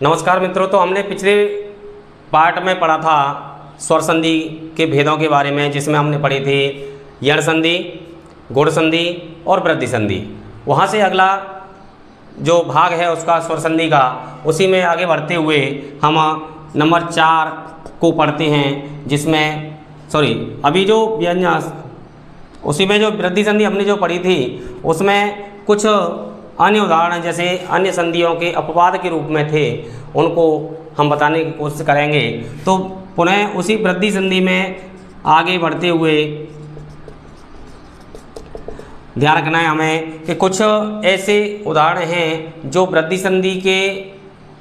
नमस्कार मित्रों, तो हमने पिछले पार्ट में पढ़ा था स्वर संधि के भेदों के बारे में, जिसमें हमने पढ़ी थी यण संधि, गुण संधि और वृद्धि संधि। वहाँ से अगला जो भाग है उसका स्वर संधि का, उसी में आगे बढ़ते हुए हम नंबर 4 को पढ़ते हैं, जिसमें अभी जो व्यंजन, उसी में जो वृद्धि संधि हमने जो पढ़ी थी उसमें कुछ अन्य उदाहरण जैसे अन्य संधियों के अपवाद के रूप में थे, उनको हम बताने की कोशिश करेंगे। तो पुनः उसी वृद्धि संधि में आगे बढ़ते हुए ध्यान रखना है हमें कि कुछ ऐसे उदाहरण हैं जो वृद्धि संधि के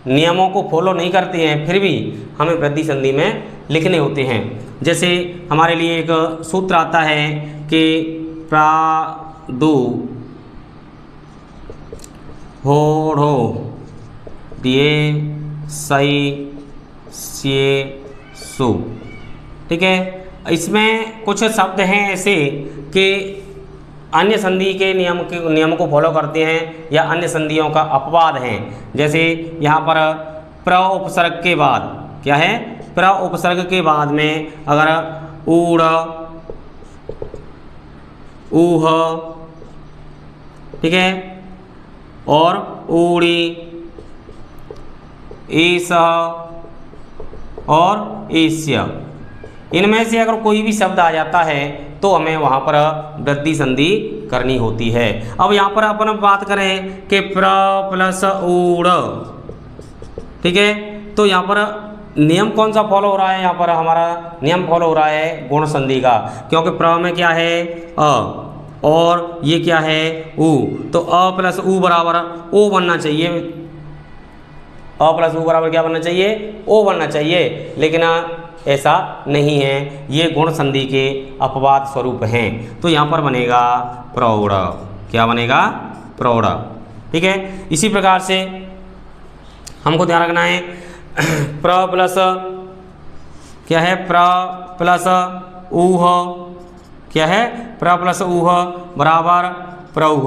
नियमों को फॉलो नहीं करते हैं, फिर भी हमें वृद्धि संधि में लिखने होते हैं। जैसे हमारे लिए एक सूत्र आता है कि प्रादु होढ़ो दिए सही सिए सु। ठीक है, इसमें कुछ शब्द हैं ऐसे कि अन्य संधि के नियम को फॉलो करते हैं या अन्य संधियों का अपवाद हैं। जैसे यहाँ पर प्र उपसर्ग के बाद क्या है, प्र उपसर्ग के बाद में अगर ऊढ़, ऊह, ठीक है, और ऊड़ी, ईस और ईस्य, इनमें से अगर कोई भी शब्द आ जाता है तो हमें वहाँ पर वृद्धि संधि करनी होती है। अब यहाँ पर अपन बात करें कि प्र प्लस ऊढ़, ठीक है, तो यहाँ पर नियम कौन सा फॉलो हो रहा है? यहाँ पर हमारा नियम फॉलो हो रहा है गुण संधि का, क्योंकि प्र में क्या है अ और ये क्या है उ, तो अ प्लस उ बराबर ओ बनना चाहिए। अ प्लस उ बराबर क्या बनना चाहिए? ओ बनना चाहिए, लेकिन ऐसा नहीं है, ये गुण संधि के अपवाद स्वरूप हैं। तो यहाँ पर बनेगा प्रौढ़। क्या बनेगा? प्रौढ़। ठीक है, इसी प्रकार से हमको ध्यान रखना है प्र प्लस क्या है, प्र प्लस ऊह, क्या है, प्र प्लस ऊह बराबर प्रौह।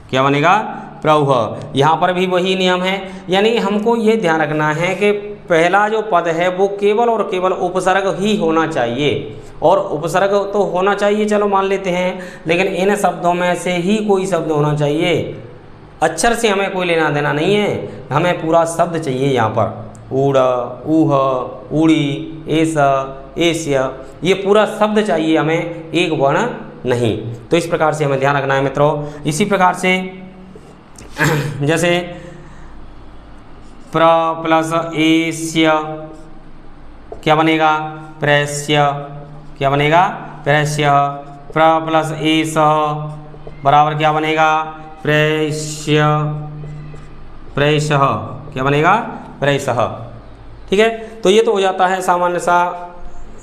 क्या बनेगा? प्रौह। यहाँ पर भी वही नियम है, यानी हमको ये ध्यान रखना है कि पहला जो पद है वो केवल और केवल उपसर्ग ही होना चाहिए। और उपसर्ग तो होना चाहिए, चलो मान लेते हैं, लेकिन इन शब्दों में से ही कोई शब्द होना चाहिए। अक्षर से हमें कोई लेना देना नहीं है, हमें पूरा शब्द चाहिए। यहाँ पर ऊढ़, ऊह, ऊड़ी, एस, एस्य, ये पूरा शब्द चाहिए हमें, एक वर्ण नहीं। तो इस प्रकार से हमें ध्यान रखना है मित्रों। इसी प्रकार से जैसे प्र प्लस एस्य क्या बनेगा? प्रेस्य। क्या बनेगा? प्रेस्य। प्र प्लस एस बराबर क्या बनेगा? प्रेष्य, प्रेषः। क्या बनेगा? प्रेषः। ठीक है, तो ये तो हो जाता है सामान्य सा,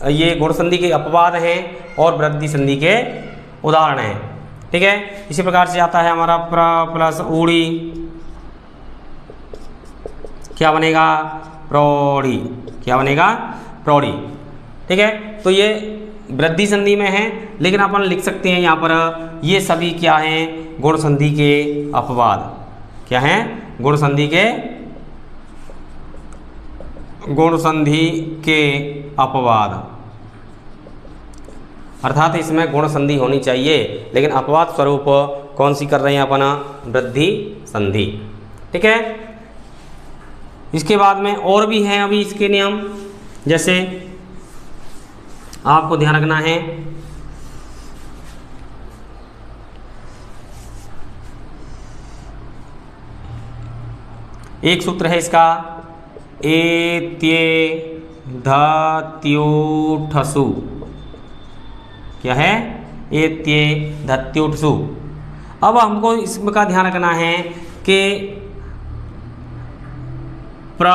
ये गुण संधि के अपवाद हैं और वृद्धि संधि के उदाहरण हैं। ठीक है, इसी प्रकार से आता है हमारा प्र प्लस ऊड़ी, क्या बनेगा? प्रौढ़ी। क्या बनेगा? प्रौढ़ी। ठीक है, तो ये वृद्धि संधि में है, लेकिन अपन लिख सकते हैं यहाँ पर ये सभी क्या हैं? गुण संधि के अपवाद। क्या हैं? गुण संधि के अपवाद, अर्थात इसमें गुण संधि होनी चाहिए, लेकिन अपवाद स्वरूप कौन सी कर रहे हैं अपना? वृद्धि संधि। ठीक है, इसके बाद में और भी हैं अभी इसके नियम। जैसे आपको ध्यान रखना है एक सूत्र है इसका, एत्ये धत्यूठसु। क्या है? एत्ये धत्यूठसु। अब हमको इसका ध्यान रखना है कि प्र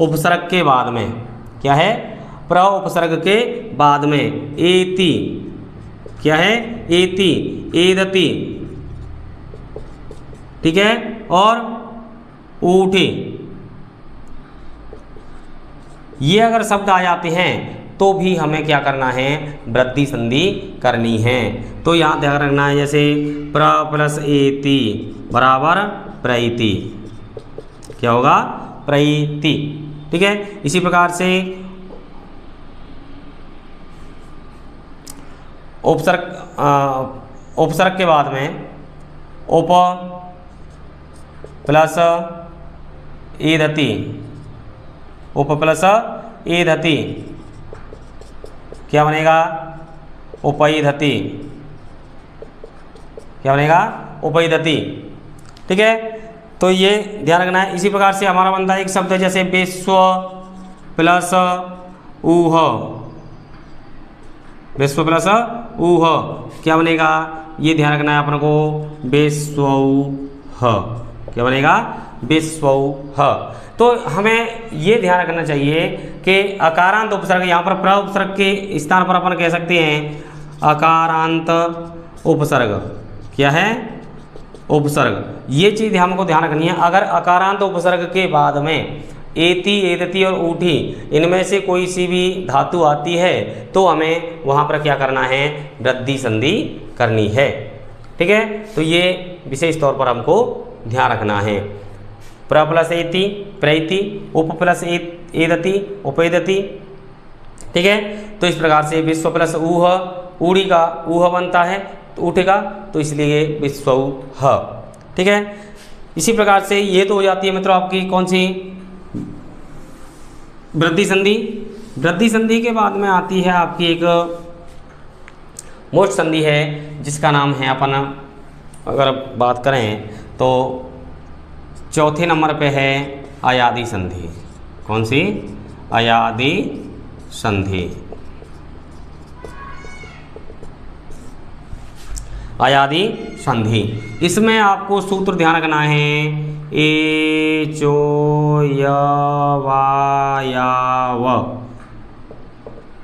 उपसर्ग के बाद में क्या है? प्र उपसर्ग के बाद में एति, क्या है? एति, एदति, ठीक है, और ऊठी, ये अगर शब्द आ जाते हैं तो भी हमें क्या करना है? वृद्धि संधि करनी है। तो यहाँ ध्यान रखना है, जैसे प्र प्लस एति बराबर प्रैति। क्या होगा? प्रैति। ठीक है, इसी प्रकार से उपसर्ग के बाद में उप प्लस ईधति, उप प्लस ईधति क्या बनेगा? उपैधति। क्या बनेगा? उपैधति। ठीक है, तो ये ध्यान रखना है। इसी प्रकार से हमारा बनता है एक शब्द जैसे विश्व प्लस ऊह, विश्व प्लस ऊह क्या बनेगा? ये ध्यान रखना है अपन को, विश्वौह। क्या बनेगा? विश्वौह। तो हमें ये ध्यान रखना चाहिए कि अकारांत उपसर्ग, यहाँ पर प्र उपसर्ग के स्थान पर अपन कह सकते हैं अकारांत उपसर्ग। क्या है? उपसर्ग। ये चीज़ हमको ध्यान रखनी है। अगर अकारांत उपसर्ग के बाद में एति, एदति और ऊठी इनमें से कोई सी भी धातु आती है तो हमें वहाँ पर क्या करना है? वृद्धि संधि करनी है। ठीक है, तो ये विशेष तौर पर हमको ध्यान रखना है। प्र प्लस एति प्रैति, उप प्लस एदति उपैदति। ठीक है, तो इस प्रकार से विश्व प्लस ऊह, ऊड़ी का ऊह बनता है तो उठेगा, तो इसलिए विश्वौह। ठीक है, इसी प्रकार से ये तो हो जाती है मित्रों आपकी कौन सी? वृद्धि संधि। वृद्धि संधि के बाद में आती है आपकी एक मोक्ष संधि है जिसका नाम है अपन अगर बात करें तो चौथे नंबर पे है अयादि संधि। कौन सी? अयादि संधि। अयादि संधि, इसमें आपको सूत्र ध्यान रखना है, ए चो य वा या व।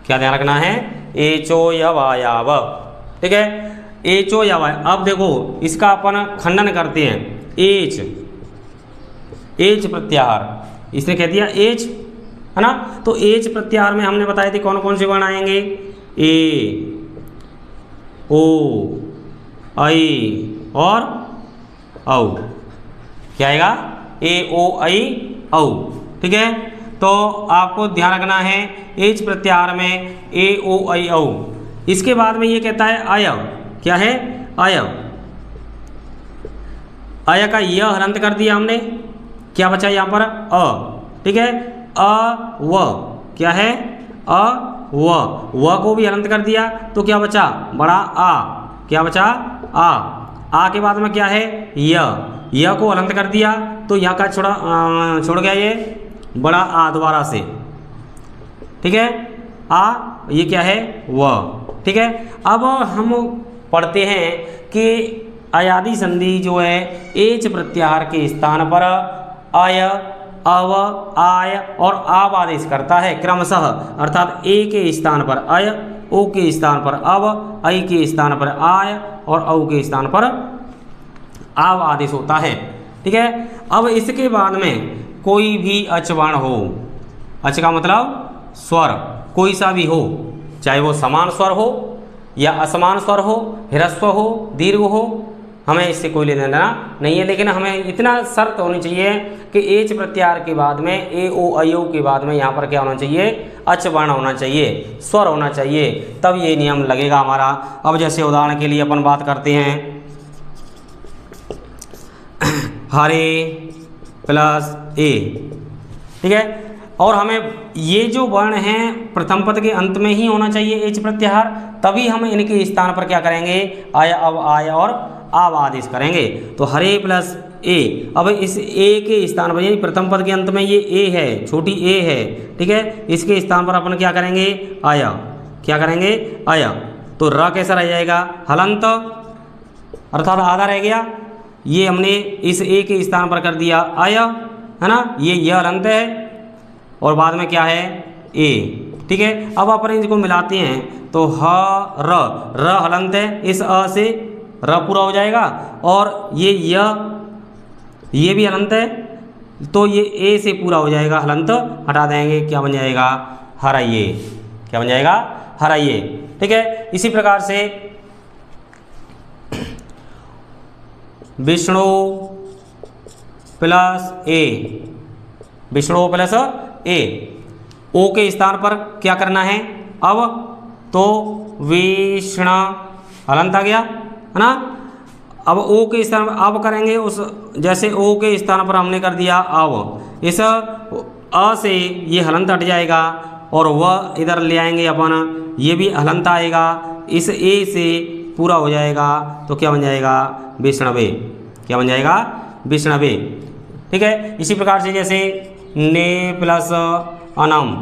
क्या ध्यान रखना है? ए चो य वा या व। ठीक है, ए चो या वा। अब देखो इसका अपन खंडन करते हैं। एच, एच प्रत्याहार, इसने कह दिया एच, है ना? तो एच प्रत्याहार में हमने बताए थे कौन कौन से वर्ण आएंगे? ए, ओ, आई और औ। क्या आएगा? ए ओ आई औ। ठीक है, तो आपको ध्यान रखना है एच प्रत्याहार में ए ओ आई औ। इसके बाद में ये कहता है अय। क्या है? अय। अय का य हलंत कर दिया हमने, क्या बचा यहाँ पर? अ। ठीक है, अ व। क्या है? अ व को भी हलंत कर दिया तो क्या बचा? बड़ा आ। क्या बचा? आ के बाद में क्या है? य को हलंत कर दिया तो यहाँ का छोड़ गया ये बड़ा आ दोबारा से। ठीक है, आ ये क्या है? व। ठीक है, अब हम पढ़ते हैं कि अयादि संधि जो है एच प्रत्याहार के स्थान पर अय, अव, आय और आव आदेश करता है क्रमशः, अर्थात ए के स्थान पर अय, ओ के स्थान पर अव, ऐ के स्थान पर आय और औ के स्थान पर आव आदेश होता है। ठीक है, अब इसके बाद में कोई भी अच वर्ण हो, अच का मतलब स्वर कोई सा भी हो, चाहे वो समान स्वर हो या असमान स्वर हो, ह्रस्व हो, दीर्घ हो, हमें इससे कोई लेना देना नहीं है। लेकिन हमें इतना शर्त होनी चाहिए कि एच प्रत्याहार के बाद में ए ओ आई ओ के बाद में यहाँ पर क्या होना चाहिए? अच वर्ण होना चाहिए, स्वर होना चाहिए, तब ये नियम लगेगा हमारा। अब जैसे उदाहरण के लिए अपन बात करते हैं हरे प्लस ए। ठीक है, और हमें ये जो वर्ण हैं प्रथम पद के अंत में ही होना चाहिए एच प्रत्याहार, तभी हम इनके स्थान पर क्या करेंगे? आय, अब, आय और आव आदेश करेंगे। तो हरे प्लस ए, अब इस ए के स्थान पर, यानी प्रथम पद के अंत में ये ए है, छोटी ए है। ठीक है, इसके स्थान पर अपन क्या करेंगे? आया। क्या करेंगे? आया। तो र कैसा रह जाएगा? हलंत, अर्थात आधा रह गया। ये हमने इस ए के स्थान पर कर दिया आया, है ना? ये हलंत है और बाद में क्या है? ए। ठीक है, अब अपन इनको मिलाते हैं तो ह र हलंत है, इस अ से र पूरा हो जाएगा और ये भी हलंत है तो ये ए से पूरा हो जाएगा, हलंत हटा देंगे, क्या बन जाएगा? हराइए। क्या बन जाएगा? हराइए। ठीक है, इसी प्रकार से विष्णु प्लस ए, विष्णु प्लस ए। ओ के स्थान पर क्या करना है अब, तो विष्ण हलंत आ गया है ना। अब ओ के स्थान पर अब करेंगे उस, जैसे ओ के स्थान पर हमने कर दिया अब, इस अ से ये हलंत हट जाएगा और वह इधर ले आएंगे अपन, ये भी हलंत आएगा, इस ए से पूरा हो जाएगा तो क्या बन जाएगा विष्णवे, क्या बन जाएगा विष्णवे। ठीक है, इसी प्रकार से जैसे ने प्लस अनम,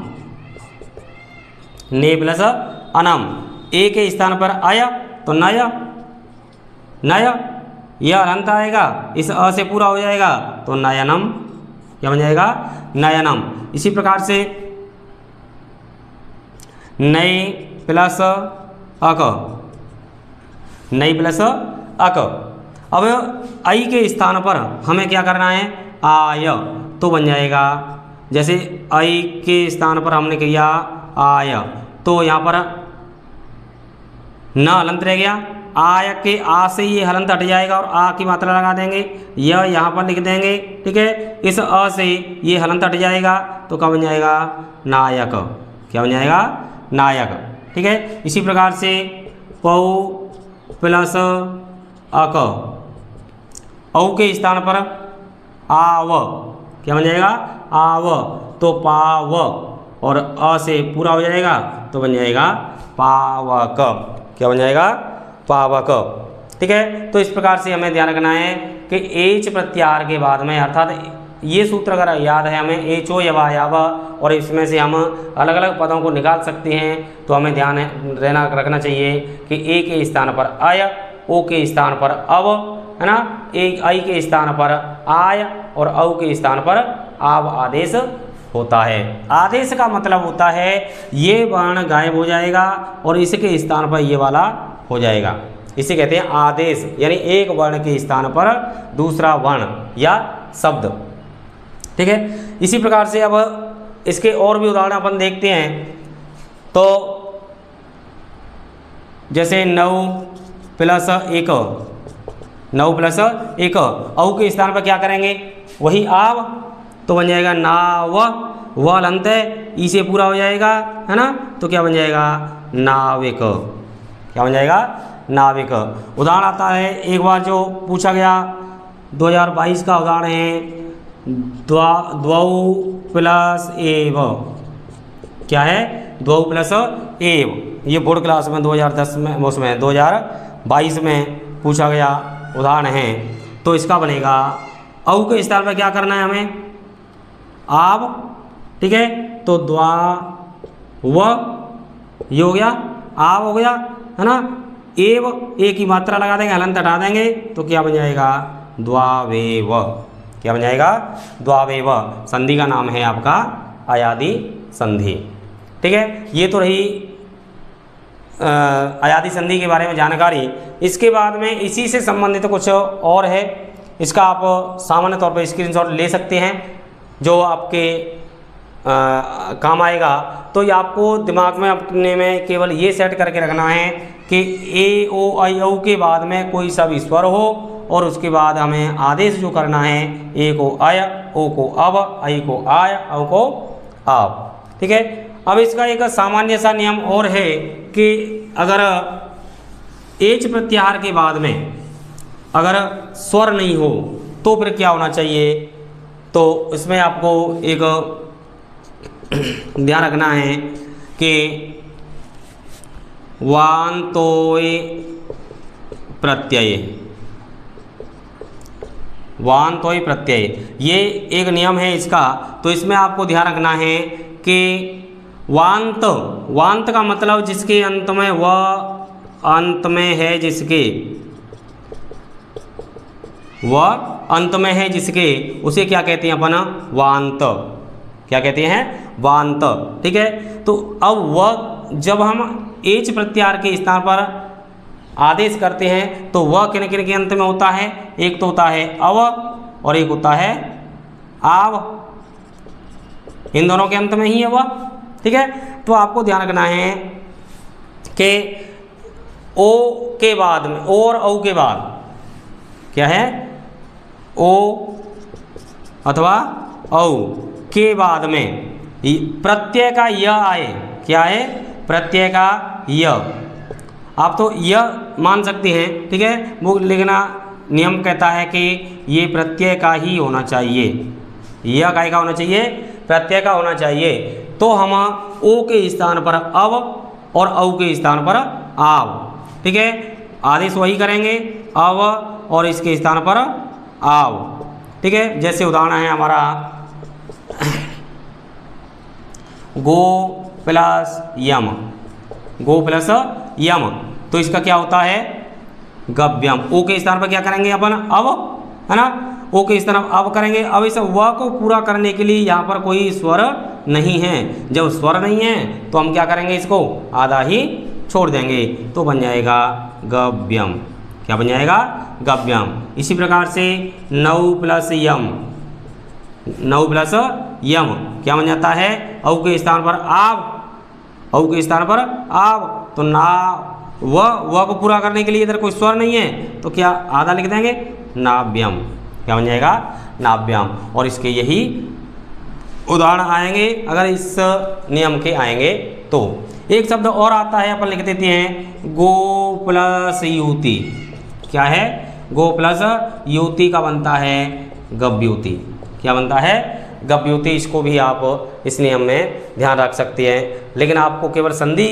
ने प्लस अनम, ए के स्थान पर आया तो नय, नय यह हलंत आएगा, इस अ से पूरा हो जाएगा तो नयनम, क्या बन जाएगा नयनम। इसी प्रकार से नई प्लस अक, नई प्लस अक। अब आई के स्थान पर हमें क्या करना है आय, तो बन जाएगा, जैसे आई के स्थान पर हमने किया आय तो यहाँ पर न हलंत रह गया, आय के आ से ये हलंत हट जाएगा और आ की मात्रा लगा देंगे, यह यहाँ पर लिख देंगे। ठीक है, इस अ से ये हलंत हट जाएगा तो क्या बन जाएगा नायक, क्या बन जाएगा नायक। ठीक है, इसी प्रकार से पौ प्लस अक, औ के स्थान पर आव, क्या बन जाएगा आव, तो पाव और अ से पूरा हो जाएगा तो बन जाएगा पावक, क्या बन जाएगा पावक। ठीक है, तो इस प्रकार से हमें ध्यान रखना है कि एच प्रत्याहार के बाद में, अर्थात ये सूत्र अगर याद है हमें एचो यवा याव, और इसमें से हम अलग अलग पदों को निकाल सकते हैं, तो हमें ध्यान रहना रखना चाहिए कि ए के स्थान पर आय, ओ के स्थान पर अव, है ना, ए आई के स्थान पर आय और औ के स्थान पर आव आदेश होता है। आदेश का मतलब होता है ये वर्ण गायब हो जाएगा और इसके स्थान पर ये वाला हो जाएगा, इसे कहते हैं आदेश, यानी एक वर्ण के स्थान पर दूसरा वर्ण या शब्द। ठीक है, इसी प्रकार से अब इसके और भी उदाहरण अपन देखते हैं, तो जैसे 9 प्लस 1, 9 प्लस 1, औ के स्थान पर क्या करेंगे वही आव, तो बन जाएगा नाव, व हलंत है, ई से पूरा हो जाएगा, है ना, तो क्या बन जाएगा नाविक, क्या बन जाएगा नाविक। उदाहरण आता है एक बार जो पूछा गया 2022 का उदाहरण है, द्वौ प्लस एव, क्या है द्वौ प्लस एव, ये बोर्ड क्लास में 2010 में, उसमें 2022 में पूछा गया उदाहरण है। तो इसका बनेगा औ के स्थान पर क्या करना है हमें आव, ठीक है, तो द्वा व ये हो गया, आव हो गया, है ना, एव ए की मात्रा लगा देंगे, हलंत हटा देंगे तो क्या बन जाएगा द्वावेव, क्या बन जाएगा द्वावेव। संधि का नाम है आपका अयादि संधि। ठीक है, ये तो रही अयादि संधि के बारे में जानकारी। इसके बाद में इसी से संबंधित कुछ और है, इसका आप सामान्य तौर पर स्क्रीनशॉट ले सकते हैं जो आपके काम आएगा। तो ये आपको दिमाग में अपने में केवल ये सेट करके रखना है कि ए ओ आई औ के बाद में कोई सब स्वर हो और उसके बाद हमें आदेश जो करना है ए को आय, ओ को अव, आई को आय, औ को आव। ठीक है, अब इसका एक सामान्य सा नियम और है कि अगर एच प्रत्याहार के बाद में अगर स्वर नहीं हो तो फिर क्या होना चाहिए, तो इसमें आपको एक ध्यान रखना है कि वान्तोय प्रत्यय, वान्तोय प्रत्यय ये एक नियम है इसका। तो इसमें आपको ध्यान रखना है कि वांत, वांत का मतलब जिसके अंत में व अंत में है, जिसके व अंत में है जिसके, उसे क्या कहते हैं अपन वांत, क्या कहते हैं वांत। ठीक है, तो अब वह जब हम एच प्रत्याहार के स्थान पर आदेश करते हैं तो वह किन किन के अंत में होता है, एक तो होता है अव और एक होता है आव, इन दोनों के अंत में ही है वह। ठीक है, तो आपको ध्यान रखना है कि ओ के बाद में, ओ और औ के बाद क्या है ओ अथवा औ, के बाद में प्रत्यय का य आए, क्या है, प्रत्यय का य। आप तो यह मान सकते हैं, ठीक है, वो लिखना नियम कहता है कि ये प्रत्यय का ही होना चाहिए, यह काय का होना चाहिए, प्रत्यय का होना चाहिए। तो हम ओ के स्थान पर अब और औ के स्थान पर आव, ठीक है, आदेश वही करेंगे, अब और इसके स्थान पर आव, ठीक है। जैसे उदाहरण है हमारा गो प्लस यम, गो प्लस यम, तो इसका क्या होता है, गव्यम। ओ के स्थान पर क्या करेंगे अपन, अब, है ना, ओ के स्थान पर अब करेंगे। अब इस व को पूरा करने के लिए यहाँ पर कोई स्वर नहीं है, जब स्वर नहीं है तो हम क्या करेंगे, इसको आधा ही छोड़ देंगे, तो बन जाएगा गव्यम। क्या बन जाएगा, गव्यम। इसी प्रकार से नौ प्लस यम, नौ प्लस यम क्या बन जाता है, औ के स्थान पर आव, औ के स्थान पर आव, तो ना व को पूरा करने के लिए इधर कोई स्वर नहीं है तो क्या आधा लिख देंगे, नाव्यम। क्या बन जाएगा, नाव्यम। और इसके यही उदाहरण आएंगे अगर इस नियम के आएंगे तो। एक शब्द और आता है, अपन लिख देते हैं गो प्लस युति। क्या है, गो प्लस युति का बनता है गव्युति। क्या बनता है, गव्युति। इसको भी आप इस नियम में ध्यान रख सकते हैं, लेकिन आपको केवल संधि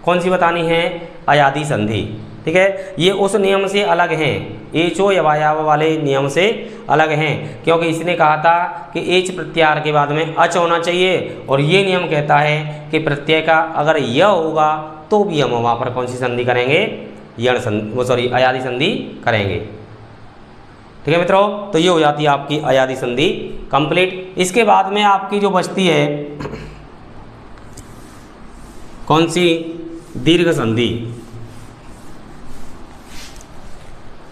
कौन सी बतानी है, अयादी संधि, ठीक है। ये उस नियम से अलग हैं, एचो यवायाव वाले नियम से अलग हैं, क्योंकि इसने कहा था कि एच प्रत्याहार के बाद में अच होना चाहिए, और ये नियम कहता है कि प्रत्यय का अगर य होगा तो भी हम वहाँ पर कौन सी संधि करेंगे, यण संधि, अयादी संधि करेंगे, ठीक है मित्रों। तो ये हो जाती है आपकी अयादी संधि कंप्लीट। इसके बाद में आपकी जो बचती है कौन सी, दीर्घ संधि।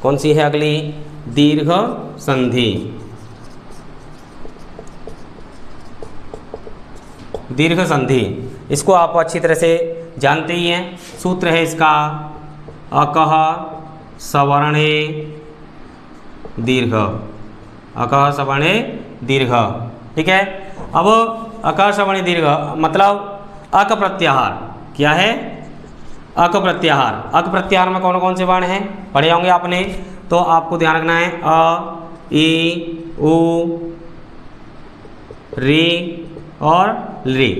कौन सी है अगली, दीर्घ संधि। दीर्घ संधि इसको आप अच्छी तरह से जानते ही हैं। सूत्र है इसका अकः सवर्णे दीर्घ, अकः सवर्णे दीर्घ, ठीक है। अब अकः सवर्णे दीर्घ मतलब अक प्रत्याहार। क्या है, अक प्रत्याहार। अक प्रत्याहार में कौन कौन से वर्ण हैं पढ़े होंगे आपने, तो आपको ध्यान रखना है अ, ई, उ, री और ली,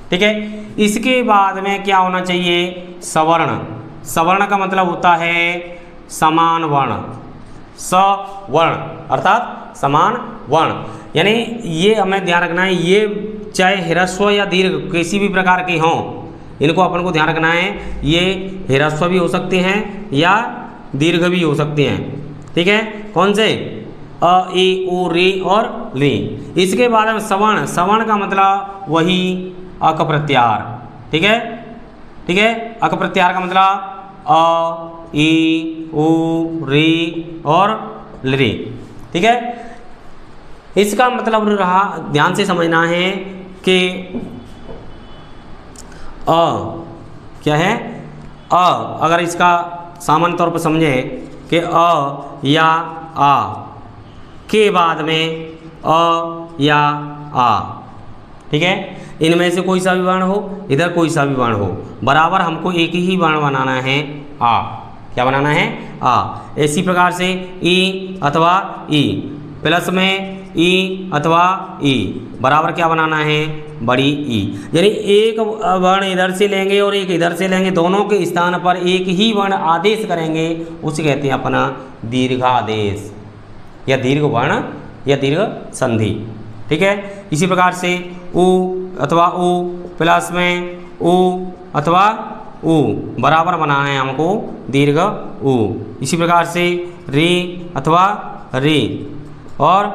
ठीक है। इसके बाद में क्या होना चाहिए, सवर्ण। सवर्ण का मतलब होता है समान वर्ण, सवर्ण अर्थात समान वर्ण, यानी ये हमें ध्यान रखना है, ये चाहे ह्रस्व या दीर्घ किसी भी प्रकार के हों, इनको अपन को ध्यान रखना है। ये ह्रस्व भी हो सकते हैं या दीर्घ भी हो सकते हैं, ठीक है। कौन से, अ, ई, उ, री और ली। इसके बाद में सवर्ण। सवर्ण का मतलब वही अक प्रत्याहार, ठीक है, ठीक है। अक प्रत्याहार का मतलब अ, ई, उ, री और ली, ठीक है। इसका मतलब रहा, ध्यान से समझना है कि अ क्या है, अ अगर इसका सामान्य तौर पर समझें कि अ या आ के बाद में अ या आ, ठीक है। इनमें से कोई सा भी वर्ण हो, इधर कोई सा भी वर्ण हो, बराबर हमको एक ही वर्ण बनाना है, आ। क्या बनाना है, आ। इसी प्रकार से ई अथवा ई, प्लस में ई अथवा ई, बराबर क्या बनाना है, बड़ी ई। यानी एक वर्ण इधर से लेंगे और एक इधर से लेंगे, दोनों के स्थान पर एक ही वर्ण आदेश करेंगे, उसे कहते हैं अपना दीर्घादेश या दीर्घ वर्ण या दीर्घ संधि, ठीक है। इसी प्रकार से उ अथवा उ, प्लस में उ अथवा उ, बराबर बनाना है हमको दीर्घ उ। इसी प्रकार से री अथवा री और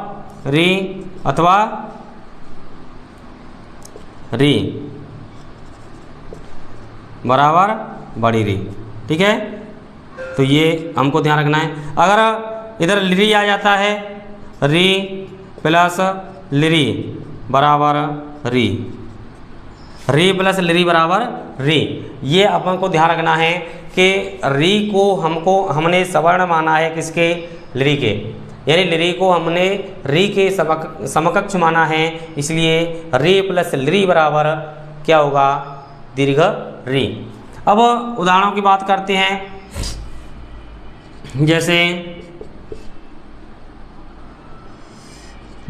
री अथवा री, बराबर बड़ी री, ठीक है। तो ये हमको ध्यान रखना है। अगर इधर ली आ जाता है, री प्लस लिरी बराबर री, री प्लस लिरी बराबर री। ये अपन को ध्यान रखना है कि री को हमने सवर्ण माना है किसके, लिरी के, यानी लरी को हमने री के समकक्ष माना है, इसलिए री प्लस लरी बराबर क्या होगा, दीर्घ री। अब उदाहरणों की बात करते हैं, जैसे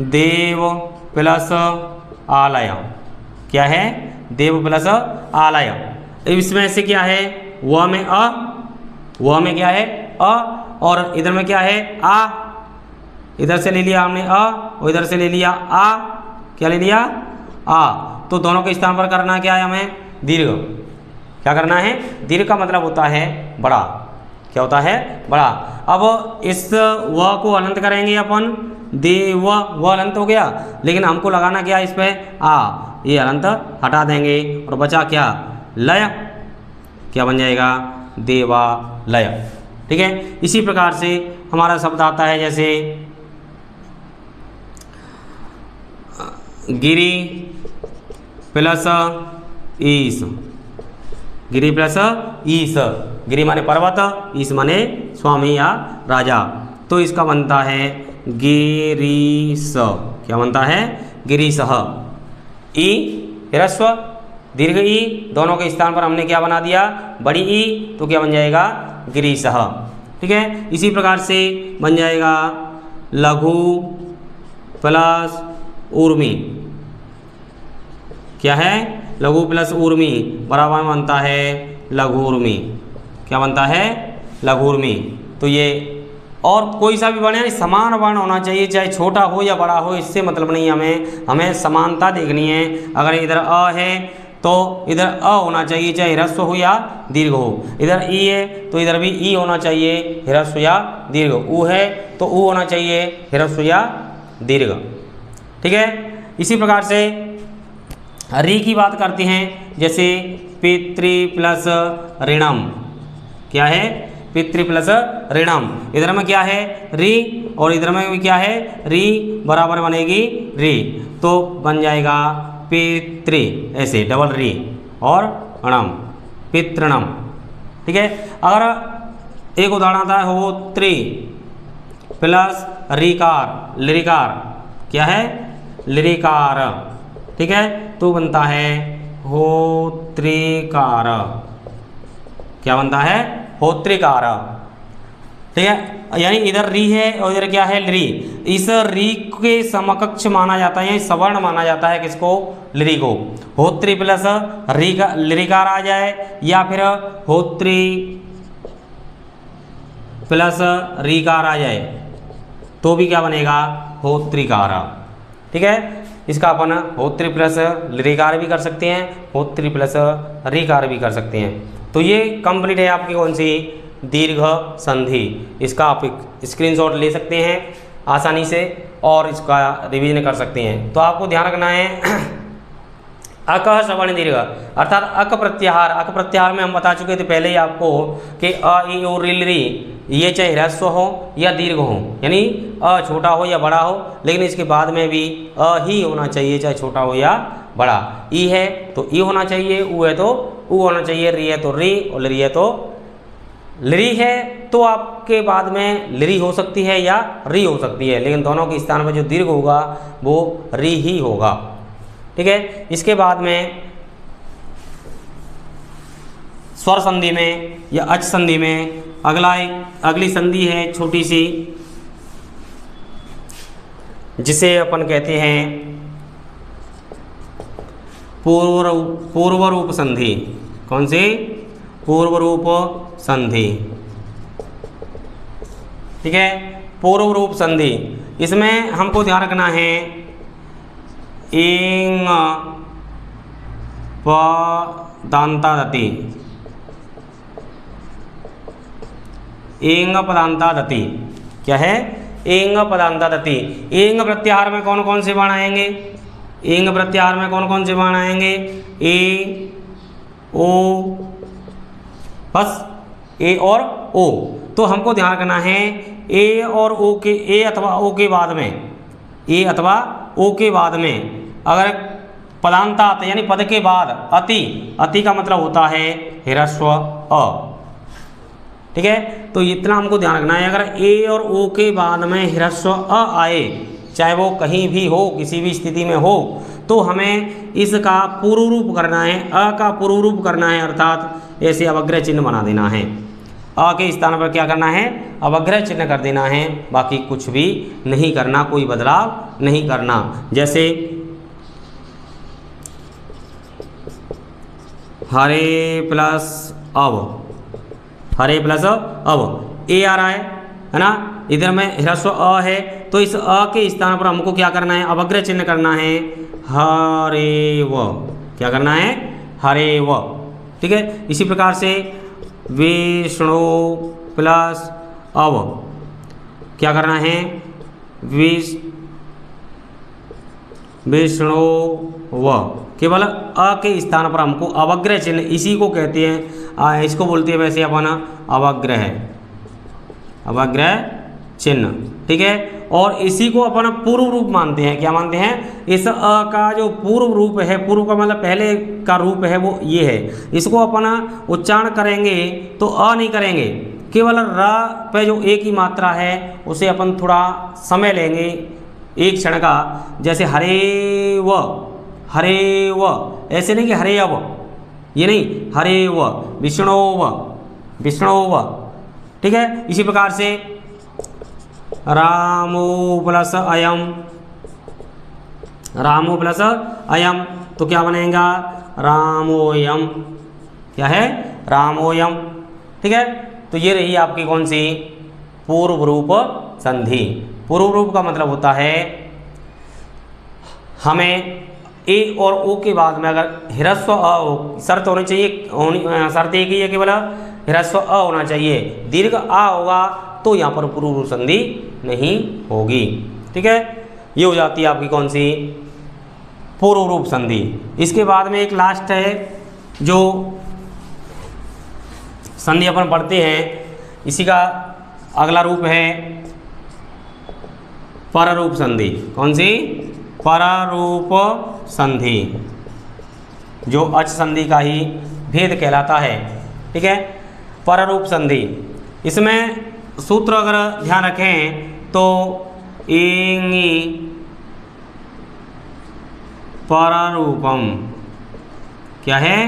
देव प्लस आलय, क्या है, देव प्लस आलय। इसमें से क्या है, व में अ, व में क्या है अ, और इधर में क्या है आ, इधर से ले लिया हमने अ और इधर से ले लिया आ, क्या ले लिया आ। तो दोनों के स्थान पर करना क्या है, हमें दीर्घ। क्या करना है, दीर्घ का मतलब होता है बड़ा, क्या होता है, बड़ा। अब इस व को अनंत करेंगे अपन, देव, व अनंत हो गया, लेकिन हमको लगाना क्या इस पे आ, ये अनंत हटा देंगे और बचा क्या, लय, क्या बन जाएगा, देवालय। ठीक है, इसी प्रकार से हमारा शब्द आता है, जैसे गिरी प्लस ईश, गिरी प्लस ईश, गिरी माने पर्वत, ईश माने स्वामी या राजा, तो इसका बनता है गिरीश। क्या बनता है, गिरीश। ई ह्रस्व दीर्घ ई, दोनों के स्थान पर हमने क्या बना दिया, बड़ी ई, तो क्या बन जाएगा, गिरीश। ठीक है, इसी प्रकार से बन जाएगा लघु प्लस ऊर्मी, क्या है, लघु प्लस ऊर्मी बराबर बनता है लघु ऊर्मी। क्या बनता है, लघु ऊर्मी। तो ये और कोई सा भी वर्ण यानी समान वर्ण होना चाहिए, चाहे छोटा हो या बड़ा हो, इससे मतलब नहीं, हमें समानता देखनी है। अगर इधर अ है तो इधर अ होना चाहिए, चाहे ह्रस्व हो या दीर्घ हो। इधर ई है तो इधर भी ई होना चाहिए, ह्रस्व या दीर्घ। ऊ है तो ऊ होना चाहिए, ह्रस्व या दीर्घ। ठीक है, इसी प्रकार से री की बात करते हैं, जैसे पितृ प्लस ऋणम, क्या है, पितृ प्लस ऋणम। इधर में क्या है, री, और इधर में भी क्या है, री, बराबर बनेगी री, तो बन जाएगा पितृ, ऐसे डबल री और णम, पितृणम। ठीक है, अगर एक उदाहरण आता है होत्री प्लस रीकार, लिरिकार, क्या है, लिरिकार। ठीक है, तो बनता है होत्रिकार। क्या बनता है, होत्रिकार। ठीक है, यानी इधर री है और इधर क्या है, री। इस री के समकक्ष माना जाता है, सवर्ण माना जाता है किसको, लिरी को। होत्री प्लस री का लिरिकार आ जाए, या फिर होत्री प्लस रीकार आ जाए, तो भी क्या बनेगा, होत्रिकार। ठीक है, इसका अपन होत्री प्लस लिरिकार भी कर सकते हैं, होत्री प्लस रीकार भी कर सकते हैं। तो ये कंप्लीट है आपकी कौन सी, दीर्घ संधि। इसका आप स्क्रीनशॉट ले सकते हैं आसानी से और इसका रिवीजन कर सकते हैं। तो आपको ध्यान रखना है अकह सवर्ण दीर्घ, अर्थात अक प्रत्याहार। अक प्रत्याहार में हम बता चुके थे पहले ही आपको कि अ, ई, उ, री, री, ये चाहे ह्रस्व हो या दीर्घ हो, यानी अ छोटा हो या बड़ा हो, लेकिन इसके बाद में भी अ ही होना चाहिए, चाहे छोटा हो या बड़ा। ई है तो ई होना चाहिए, उ है तो उ होना चाहिए, री है तो री, और लरी है तो लरी है। तो आपके बाद में लरी हो सकती है या री हो सकती है, लेकिन दोनों के स्थान पर जो दीर्घ होगा वो री ही होगा। ठीक है, इसके बाद में स्वर संधि में या अच संधि में अगली संधि है छोटी सी, जिसे अपन कहते हैं पूर्व रूप संधि। कौन सी, पूर्व रूप संधि। ठीक है, पूर्व रूप संधि, इसमें हमको ध्यान रखना है एंग पदांतादति, एंग पदांतादति, क्या है, एंग पदांतादति। एंग प्रत्याहार में कौन कौन से बाण आएंगे, एंग प्रत्याहार में कौन कौन से बाण आएंगे, ए, ओ, बस ए और ओ। तो हमको ध्यान रखना है ए और ओ के, ए अथवा ओ के बाद में, ए अथवा ओ के बाद में अगर पदांतात यानी पद के बाद अति, अति का मतलब होता है ह्रस्व अ। ठीक है, तो इतना हमको ध्यान रखना है। अगर ए और ओ के बाद में ह्रस्व अ आए, चाहे वो कहीं भी हो, किसी भी स्थिति में हो, तो हमें इसका पूर्व रूप करना है, अ का पूर्व रूप करना है, अर्थात ऐसे अवग्रह चिन्ह बना देना है। अ के स्थान पर क्या करना है, अवग्रह चिन्ह कर देना है, बाकी कुछ भी नहीं करना, कोई बदलाव नहीं करना। जैसे हरे प्लस अब, हरे प्लस अब ए आ रहा है ना, इधर में ह्रस्व अ है, तो इस अ के स्थान पर हमको क्या करना है, अवग्रह चिन्ह करना है, हरे व, क्या करना है, हरे व। ठीक है, इसी प्रकार से विष्णु प्लस अव, क्या करना है, विष्णु व, केवल अ के स्थान पर हमको अवग्रह चिन्ह, इसी को कहते हैं, इसको बोलते हैं वैसे अपन अवग्रह, अवग्रह चिन्ह। ठीक है, और इसी को अपन पूर्व रूप मानते हैं। क्या मानते हैं, इस अ का जो पूर्व रूप है, पूर्व का मतलब पहले का रूप है वो ये है, इसको अपन उच्चारण करेंगे तो अ नहीं करेंगे, केवल र पे जो एक ही मात्रा है उसे अपन थोड़ा समय लेंगे, एक क्षण का। जैसे हरे व, हरे व, ऐसे नहीं कि हरे अव, ये नहीं, हरे व, विष्णु व, विष्णु व। ठीक है, इसी प्रकार से रामो प्लस अयम, रामो प्लस अयम, तो क्या बनेगा, रामोयम, क्या है, रामोयम। ठीक है, तो ये रही आपकी कौन सी, पूर्व रूप संधि। पूर्व रूप का मतलब होता है हमें ए और ओ के बाद में अगर ह्रस्व अ हो, शर्त होनी चाहिए, शर्त एक ही है, केवल ह्रस्व अ होना चाहिए, दीर्घ आ होगा तो यहाँ पर पूर्व रूप संधि नहीं होगी। ठीक है, ये हो जाती है आपकी कौन सी, पूर्व रूप संधि। इसके बाद में एक लास्ट है जो संधि अपन पढ़ते हैं, इसी का अगला रूप है पररूप संधि। कौन सी, पररूप संधि, जो अच संधि का ही भेद कहलाता है। ठीक है, पररूप संधि, इसमें सूत्र अगर ध्यान रखें तो इंगी पररूपम, क्या है,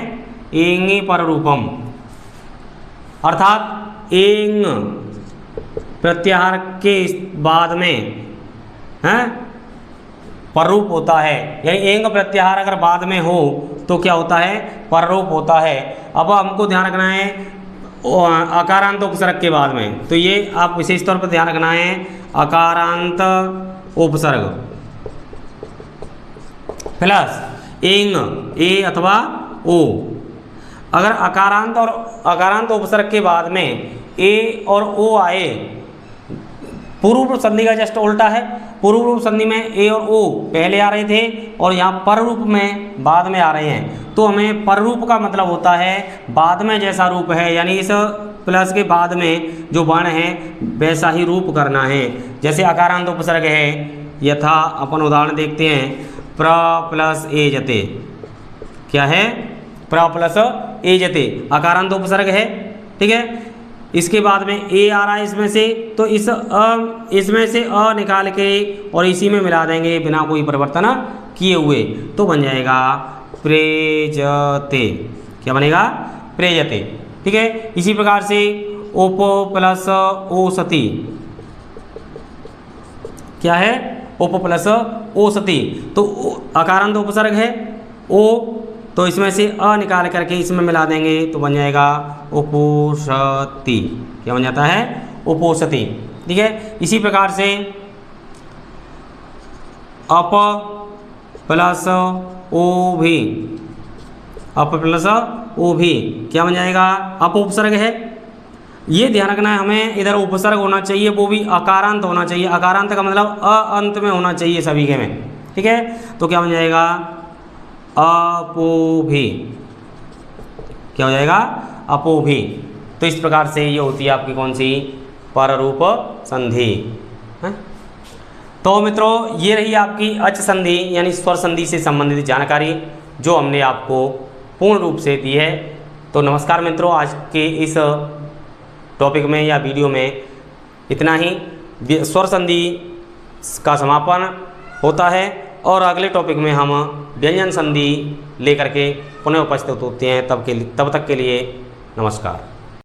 इंगी पररूपम, अर्थात इंग प्रत्याहार के बाद में हैं पररूप होता है, यानी एंग प्रत्याहार अगर बाद में हो तो क्या होता है, पररूप होता है। अब हमको ध्यान रखना है अकारांत उपसर्ग के बाद में, तो ये आप विशेष तौर पर ध्यान रखना है, अकारांत उपसर्ग प्लस एंग, ए अथवा ओ। अगर अकारांत और अकारांत उपसर्ग के बाद में ए और ओ आए, पूर्व रूप संधि का जस्ट उल्टा है, पूर्व रूप संधि में ए और ओ पहले आ रहे थे और यहाँ पर रूप में बाद में आ रहे हैं, तो हमें पर रूप का मतलब होता है बाद में जैसा रूप है, यानी इस प्लस के बाद में जो वर्ण है वैसा ही रूप करना है। जैसे अकारांत उपसर्ग है, यथा अपन उदाहरण देखते हैं, प्र प्लस ए जते, क्या है, प्र प्लस ए जते अकारांत उपसर्ग है। ठीक है, इसके बाद में ए आ रहा है इसमें से, तो इसमें से अ निकाल के और इसी में मिला देंगे बिना कोई परिवर्तन किए हुए, तो बन जाएगा प्रेजते। क्या बनेगा, प्रेजते। ठीक है, इसी प्रकार से ओप प्लस ओसति, क्या है, ओप प्लस ओसति, तो अकारांत उपसर्ग है ओ, तो इसमें से अ निकाल करके इसमें मिला देंगे तो बन जाएगा उपोषति। क्या बन जाता है, उपोषति। ठीक है, इसी प्रकार से अप प्लस ओ भी, अप प्लस ओ भी क्या बन जाएगा, अप उपसर्ग है। ये ध्यान रखना है हमें, इधर उपसर्ग होना चाहिए, वो भी अकारांत होना चाहिए। अकारांत का मतलब अ अंत में होना चाहिए सभी के में। ठीक है, तो क्या बन जाएगा, अपोभी। क्या हो जाएगा, अपोभी। तो इस प्रकार से ये होती है आपकी कौन सी, पररूप संधि। तो मित्रों, ये रही आपकी अच संधि यानी स्वर संधि से संबंधित जानकारी जो हमने आपको पूर्ण रूप से दी है। तो नमस्कार मित्रों, आज के इस टॉपिक में या वीडियो में इतना ही। स्वर संधि का समापन होता है और अगले टॉपिक में हम व्यंजन संधि लेकर के पुनः उपस्थित होते हैं। तब तक के लिए नमस्कार।